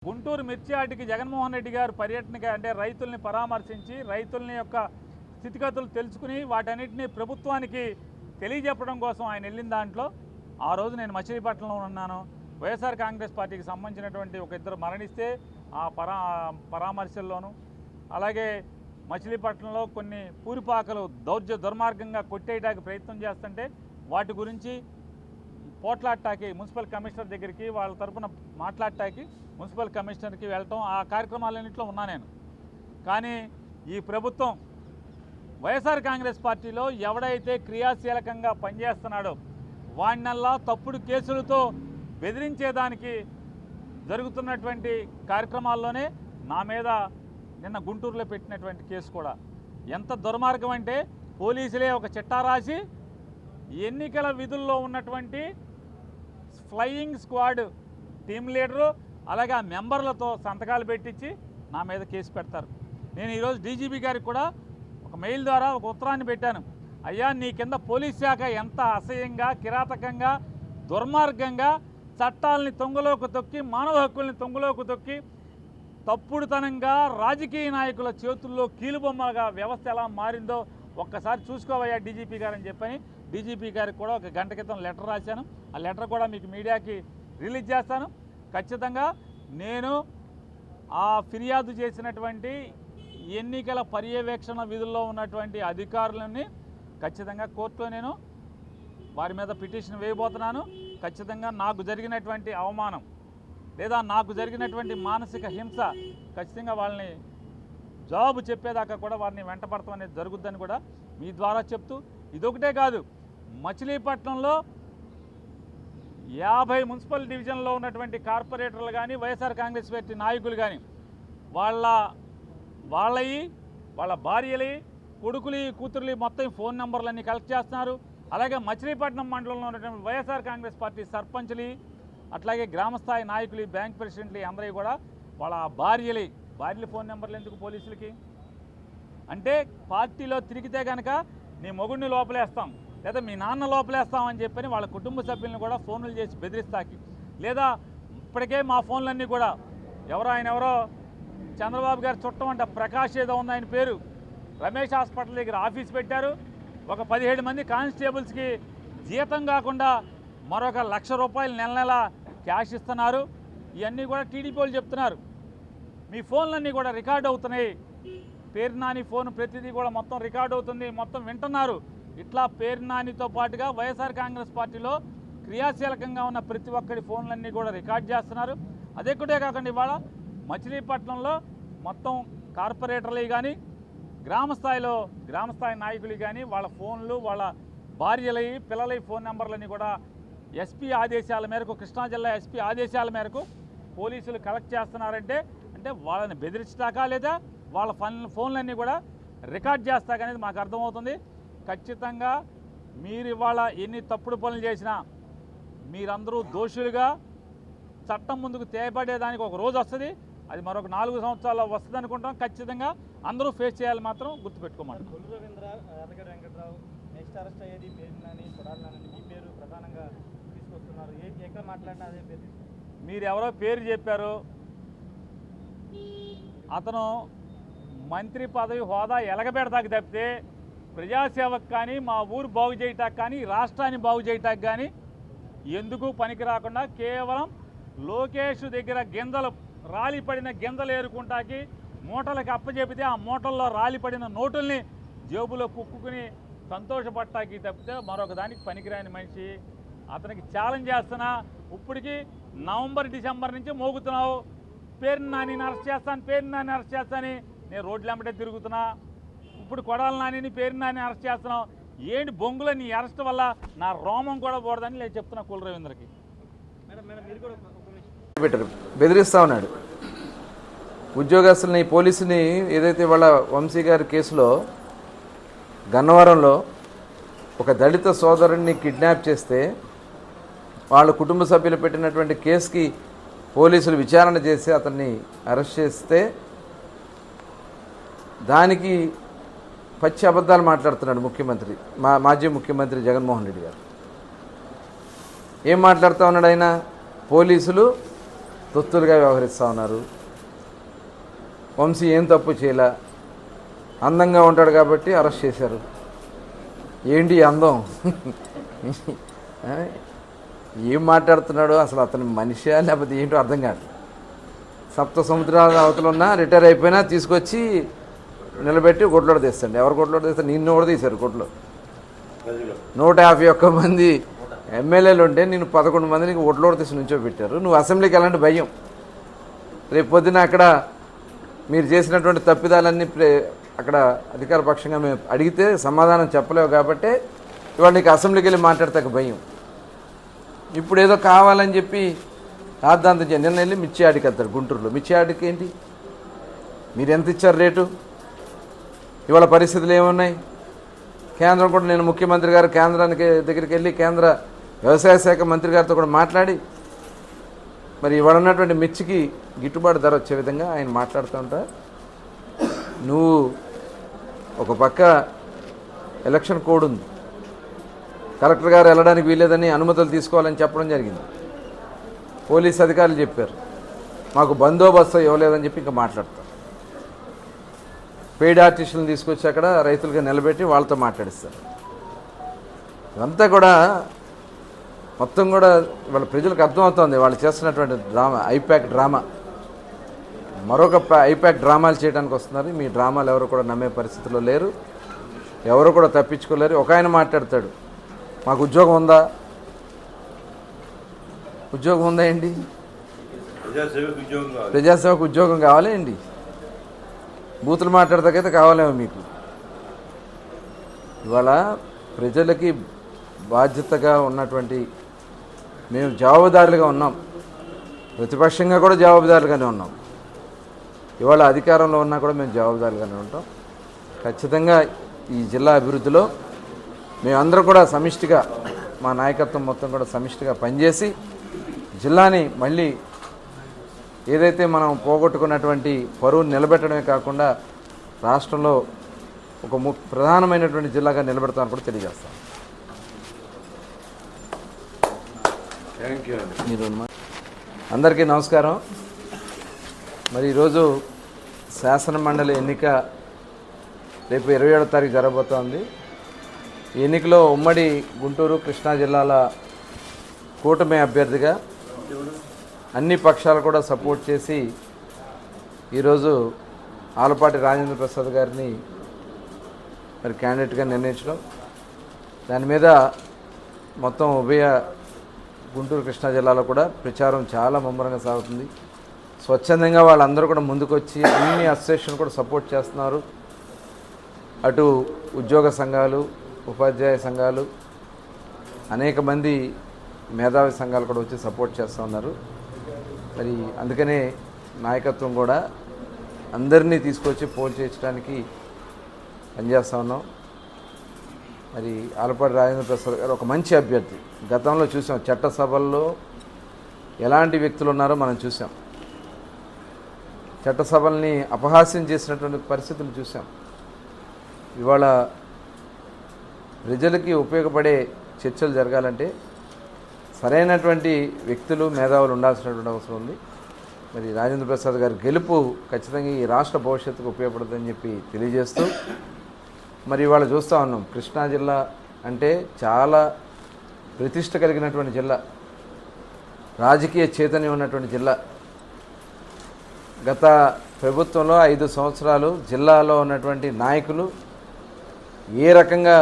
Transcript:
గుంటూరు మిర్చియాటికి జగన్మోహన్ రెడ్డి గారు పర్యటనకి అంటే రైతుల్ని పరామర్శించి రైతుల్ని యొక్క స్థితిగతులు తెలుసుకుని వాటన్నిటిని ప్రభుత్వానికి తెలియజెప్పడం కోసం ఆయన వెళ్ళిన దాంట్లో ఆ రోజు నేను మచిలీపట్నంలో ఉన్నాను. వైఎస్ఆర్ కాంగ్రెస్ పార్టీకి సంబంధించినటువంటి ఒక ఇద్దరు మరణిస్తే ఆ పరామర్శల్లోనూ అలాగే మచిలీపట్నంలో కొన్ని పూరిపాకలు దుర్మార్గంగా కొట్టేయడానికి ప్రయత్నం చేస్తుంటే వాటి గురించి పోట్లాడటానికి మున్సిపల్ కమిషనర్ దగ్గరికి వాళ్ళ తరఫున మాట్లాడటానికి మున్సిపల్ కమిషనర్కి వెళ్ళటం ఆ కార్యక్రమాలన్నింటిలో ఉన్నా నేను. కానీ ఈ ప్రభుత్వం వైఎస్ఆర్ కాంగ్రెస్ పార్టీలో ఎవడైతే క్రియాశీలకంగా పనిచేస్తున్నాడో వాడినల్లా తప్పుడు కేసులతో బెదిరించేదానికి జరుగుతున్నటువంటి కార్యక్రమాల్లోనే నా మీద నిన్న గుంటూరులో పెట్టినటువంటి కేసు కూడా ఎంత దుర్మార్గం అంటే పోలీసులే ఒక చిట్టా రాసి ఎన్నికల విధుల్లో ఉన్నటువంటి ఫ్లయింగ్ స్క్వాడ్ టీం లీడరు అలాగే ఆ మెంబర్లతో సంతకాలు పెట్టించి నా మీద కేసు పెడతారు. నేను ఈరోజు డీజీపీ గారికి కూడా ఒక మెయిల్ ద్వారా ఒక ఉత్తరాన్ని పెట్టాను. అయ్యా, నీ కింద పోలీస్ శాఖ ఎంత అసహ్యంగా కిరాతకంగా దుర్మార్గంగా చట్టాలని తొంగలోకి తొక్కి మానవ హక్కుల్ని తొంగలోకి తొక్కి తప్పుడుతనంగా రాజకీయ నాయకుల చేతుల్లో కీలుబొమ్మగా వ్యవస్థ ఎలా మారిందో ఒక్కసారి చూసుకోవయ్యా డీజీపీ గారు అని చెప్పని డీజీపీ గారికి కూడా ఒక గంట క్రితం లెటర్ రాశాను. ఆ లెటర్ కూడా మీకు మీడియాకి రిలీజ్ చేస్తాను. ఖచ్చితంగా నేను ఆ ఫిర్యాదు చేసినటువంటి ఎన్నికల పర్యవేక్షణ విధుల్లో ఉన్నటువంటి అధికారులని ఖచ్చితంగా కోర్టులో నేను వారి మీద పిటిషన్ వేయబోతున్నాను. ఖచ్చితంగా నాకు జరిగినటువంటి అవమానం లేదా నాకు జరిగినటువంటి మానసిక హింస ఖచ్చితంగా వాళ్ళని జవాబు చెప్పేదాకా కూడా వారిని వెంటపడతాం అనేది జరుగుద్దని కూడా మీ ద్వారా చెప్తూ, ఇదొకటే కాదు, మచిలీపట్నంలో 50 మున్సిపల్ డివిజన్లో ఉన్నటువంటి కార్పొరేటర్లు కానీ వైఎస్ఆర్ కాంగ్రెస్ పార్టీ నాయకులు కానీ వాళ్ళవి వాళ్ళ భార్యలు కొడుకులు కూతుర్లు మొత్తం ఫోన్ నెంబర్లన్నీ కలెక్ట్ చేస్తున్నారు. అలాగే మచిలీపట్నం మండలంలో ఉన్నటువంటి వైఎస్ఆర్ కాంగ్రెస్ పార్టీ సర్పంచ్లు అట్లాగే గ్రామస్థాయి నాయకులు బ్యాంక్ ప్రెసిడెంట్లు అందరూ కూడా వాళ్ళ భార్యల ఫోన్ నెంబర్లు ఎందుకు పోలీసులకి? అంటే పార్టీలో తిరిగితే కనుక నీ మొగుడిని లోపలేస్తాం లేదా మీ నాన్న లోపలేస్తామని చెప్పని వాళ్ళ కుటుంబ సభ్యులను కూడా ఫోన్లు చేసి బెదిరిస్తాకి, లేదా ఇప్పటికే మా ఫోన్లన్నీ కూడా ఎవరో చంద్రబాబు గారు చుట్టం అంట ప్రకాష్ ఏదో ఉంది ఆయన పేరు, రమేష్ హాస్పిటల్ దగ్గర ఆఫీస్ పెట్టారు. ఒక 17 మంది కానిస్టేబుల్స్కి జీతం కాకుండా మరొక ₹1,00,000 నెల క్యాష్ ఇస్తున్నారు. ఇవన్నీ కూడా టీడీపీ వాళ్ళు చెప్తున్నారు. మీ ఫోన్లన్నీ కూడా రికార్డ్ అవుతున్నాయి. పేరు నాని ఫోన్ ప్రతిదీ కూడా మొత్తం రికార్డ్ అవుతుంది, మొత్తం వింటున్నారు. ఇట్లా పేరు నానితో పాటుగా వైఎస్ఆర్ కాంగ్రెస్ పార్టీలో క్రియాశీలకంగా ఉన్న ప్రతి ఒక్కరి ఫోన్లన్నీ కూడా రికార్డ్ చేస్తున్నారు. అదొక్కటే కాకుండా ఇవాళ మచిలీపట్నంలో మొత్తం కార్పొరేటర్లు కానీ గ్రామస్థాయి నాయకులు కానీ వాళ్ళ ఫోన్లు వాళ్ళ భార్యల పిల్లల ఫోన్ నెంబర్లని కూడా ఎస్పీ ఆదేశాల మేరకు, కృష్ణా జిల్లా ఎస్పీ ఆదేశాల మేరకు పోలీసులు కలెక్ట్ చేస్తున్నారంటే అంటే వాళ్ళని బెదిరించడాకా లేదా వాళ్ళ ఫోన్లన్నీ కూడా రికార్డ్ చేస్తాకనేది మాకు అర్థమవుతుంది. ఖచ్చితంగా మీరు ఇవాళ ఎన్ని తప్పుడు పనులు చేసినా మీరందరూ దోషులుగా చట్టం ముందుకు తేపడేదానికి ఒక రోజు వస్తుంది. అది మరొక 4 సంవత్సరాల్లో వస్తుంది అనుకుంటాం. ఖచ్చితంగా అందరూ ఫేస్ చేయాలి మాత్రం గుర్తుపెట్టుకోమంటారు. కొల్లు రవీంద్ర, యాదగిరి వెంకట్రావు నెక్స్ట్ అరెస్ట్ అయ్యేది పేరు నాని, కొడాలి నాని ఈ పేరు ప్రధానంగా తీసుకొస్తున్నారు. ఎక్కడ మాట్లాడినా అదే పేరు. మీరు ఎవరో పేరు చెప్పారు, అతను మంత్రి పదవి హోదా ఎలగబెడతాకి తప్పితే ప్రజాసేవకు కానీ మా ఊరు బాగు చేయటానికి కానీ రాష్ట్రాన్ని బాగు చేయటానికి కానీ ఎందుకు పనికి రాకుండా కేవలం లోకేష్ దగ్గర రాలిపడిన గింజలు ఏరుకుంటాకి మూటలకు అప్పచెపితే ఆ మూటల్లో రాలిపడిన నోటుల్ని జేబులో కుక్కుని సంతోషపడటానికి తప్పితే మరొక దానికి పనికిరాని మనిషి. అతనికి ఛాలెంజ్ చేస్తున్నా, ఇప్పటికి నవంబర్ డిసెంబర్ నుంచి మోగుతున్నావు, పేరు నాని అరెస్ట్ చేస్తాను నేను రోడ్లెంబటే తిరుగుతున్నా. ఇప్పుడు కొడాలి నానిని పేరు నాని అరెస్ట్ చేస్తున్నావు ఏంటి బొంగులో? నీ అరెస్ట్ వల్ల నా రోమం కూడా పోడదని నేను చెప్తున్నా కుల రవీంద్రకి. బెదిరిస్తా ఉన్నాడు ఉద్యోగస్తుల్ని, పోలీసుని. ఏదైతే వాళ్ళ వంశీ గారి కేసులో గన్నవరంలో ఒక దళిత సోదరుడిని కిడ్నాప్ చేస్తే వాళ్ళ కుటుంబ సభ్యులు పెట్టినటువంటి కేసుకి పోలీసులు విచారణ చేసి అతన్ని అరెస్ట్ చేస్తే దానికి పచ్చి అబద్ధాలు మాట్లాడుతున్నాడు ముఖ్యమంత్రి, మాజీ ముఖ్యమంత్రి జగన్మోహన్ రెడ్డి గారు. ఏం మాట్లాడుతూ ఉన్నాడు ఆయన? పోలీసులు తొత్తులుగా వ్యవహరిస్తూ ఉన్నారు. వంశీ ఏం తప్పు చేయలే, అందంగా ఉంటాడు కాబట్టి అరెస్ట్ చేశారు. ఏంటి అందం? ఏం మాట్లాడుతున్నాడో అసలు అతని మనిషా లేకపోతే ఏంటో అర్థం కాదు. సప్త సముద్రాల అవతల ఉన్నా రిటైర్ అయిపోయినా తీసుకొచ్చి నిలబెట్టి కొట్లోడు తీస్తాడు. ఎవరు కొట్లోడు తీస్తారు? నిన్ను కూడా తీశారు కొట్లో. 151 మంది ఎమ్మెల్యేలు ఉంటే నేను 11 మందిని ఒట్లోడు తీసి నుంచో పెట్టారు. నువ్వు అసెంబ్లీకి ఎలాంటి భయం? రేపు పొద్దున అక్కడ మీరు చేసినటువంటి తప్పిదాలన్నీ అక్కడ అధికార పక్షంగా మేము అడిగితే సమాధానం చెప్పలేవు కాబట్టి ఇవాళ నీకు అసెంబ్లీకి వెళ్ళి మాట్లాడతాక భయం. ఇప్పుడు ఏదో కావాలని చెప్పి రాద్దాంతం నిన్న వెళ్ళి మిర్చి ఆడికి వెళ్తాడు గుంటూరులో. మిర్చి ఆడికి ఏంటి? మీరు ఎంత ఇచ్చారు రేటు? ఇవాళ పరిస్థితులు ఏమున్నాయి? కేంద్రం కూడా నేను ముఖ్యమంత్రి గారు కేంద్రానికి దగ్గరికి వెళ్ళి కేంద్ర వ్యవసాయ శాఖ మంత్రి గారితో కూడా మాట్లాడి మరి ఇవాళ ఉన్నటువంటి మిర్చికి గిట్టుబాటు ధర వచ్చే విధంగా ఆయన మాట్లాడుతూ ఉంటా. నువ్వు ఒక పక్క ఎలక్షన్ కోడ్ ఉంది, కలెక్టర్ గారు వెళ్ళడానికి వీలేదని అనుమతులు తీసుకోవాలని చెప్పడం జరిగింది. పోలీస్ అధికారులు చెప్పారు మాకు బందోబస్తు ఇవ్వలేదని చెప్పి ఇంకా మాట్లాడతారు. పెయిడ్ ఆర్టిస్టులను తీసుకొచ్చి అక్కడ రైతులుగా నిలబెట్టి వాళ్ళతో మాట్లాడిస్తారు. ఇదంతా కూడా మొత్తం కూడా వాళ్ళ ప్రజలకు అర్థమవుతుంది వాళ్ళు చేస్తున్నటువంటి డ్రామా, ఐపాక్ డ్రామా. మరొక ఐపాక్ డ్రామాలు చేయడానికి వస్తున్నారు. మీ డ్రామాలు ఎవరు కూడా నమ్మే పరిస్థితిలో లేరు, ఎవరు కూడా తప్పించుకోలేరు. ఒక ఆయన మాట్లాడతాడు మాకు ఉద్యోగం ఉందా? ఉద్యోగం ఉందా ఏంటి? ప్రజాసేవకు ఉద్యోగం కావాలా ఏంటి? బూతులు మాట్లాడదాకైతే కావాలేమో మీకు. ఇవాళ ప్రజలకి బాధ్యతగా ఉన్నటువంటి మేము జవాబుదారులుగా ఉన్నాం, ప్రతిపక్షంగా కూడా జవాబుదారులుగానే ఉన్నాం. ఇవాళ అధికారంలో ఉన్నా కూడా మేము జవాబుదారులుగానే ఉంటాం. ఖచ్చితంగా ఈ జిల్లా అభివృద్ధిలో మేమందరం కూడా సమిష్టిగా, మా నాయకత్వం మొత్తం కూడా సమిష్టిగా పనిచేసి జిల్లాని మళ్ళీ ఏదైతే మనం పోగొట్టుకున్నటువంటి పరువును నిలబెట్టడమే కాకుండా రాష్ట్రంలో ఒక ప్రధానమైనటువంటి జిల్లాగా నిలబెడతామని కూడా తెలియజేస్తాం. మీరు అందరికీ నమస్కారం. మరి ఈరోజు శాసనమండలి ఎన్నిక రేపు 27వ తారీఖు జరగబోతోంది. ఈ ఎన్నికలో ఉమ్మడి గుంటూరు కృష్ణా జిల్లాల కూటమి అభ్యర్థిగా అన్ని పక్షాలు కూడా సపోర్ట్ చేసి ఈరోజు ఆలపాటి రాజేంద్ర ప్రసాద్ గారిని మరి క్యాండిడేట్గా నిర్ణయించడం, దాని మీద మొత్తం ఉభయ గుంటూరు కృష్ణా జిల్లాలో కూడా ప్రచారం చాలా ముమ్మరంగా సాగుతుంది. స్వచ్ఛందంగా వాళ్ళందరూ కూడా ముందుకొచ్చి అన్ని అసోసియేషన్ కూడా సపోర్ట్ చేస్తున్నారు. అటు ఉద్యోగ సంఘాలు, ఉపాధ్యాయ సంఘాలు, అనేక మంది మేధావి సంఘాలు కూడా వచ్చి సపోర్ట్ చేస్తూ ఉన్నారు. మరి అందుకనే నాయకత్వం కూడా అందరినీ తీసుకొచ్చి పోల్ చేయించడానికి పనిచేస్తూ ఉన్నాం. మరి ఆలపాటి రాజేంద్ర ప్రసాద్ గారు ఒక మంచి అభ్యర్థి. గతంలో చూసాం చట్టసభల్లో ఎలాంటి వ్యక్తులు ఉన్నారో మనం చూసాం. చట్టసభల్ని అపహాస్యం చేసినటువంటి పరిస్థితులు చూసాం. ఇవాళ ప్రజలకి ఉపయోగపడే చర్చలు జరగాలంటే సరైనటువంటి వ్యక్తులు, మేధావులు ఉండాల్సినటువంటి అవసరం ఉంది. మరి రాజేంద్ర ప్రసాద్ గారి గెలుపు ఖచ్చితంగా ఈ రాష్ట్ర భవిష్యత్తుకు ఉపయోగపడుతుందని చెప్పి తెలియజేస్తూ మరి ఇవాళ చూస్తూ ఉన్నాం కృష్ణా జిల్లా అంటే చాలా ప్రతిష్ట కలిగినటువంటి జిల్లా, రాజకీయ చైతన్యం ఉన్నటువంటి జిల్లా. గత ప్రభుత్వంలో 5 సంవత్సరాలు జిల్లాలో ఉన్నటువంటి నాయకులు ఏ రకంగా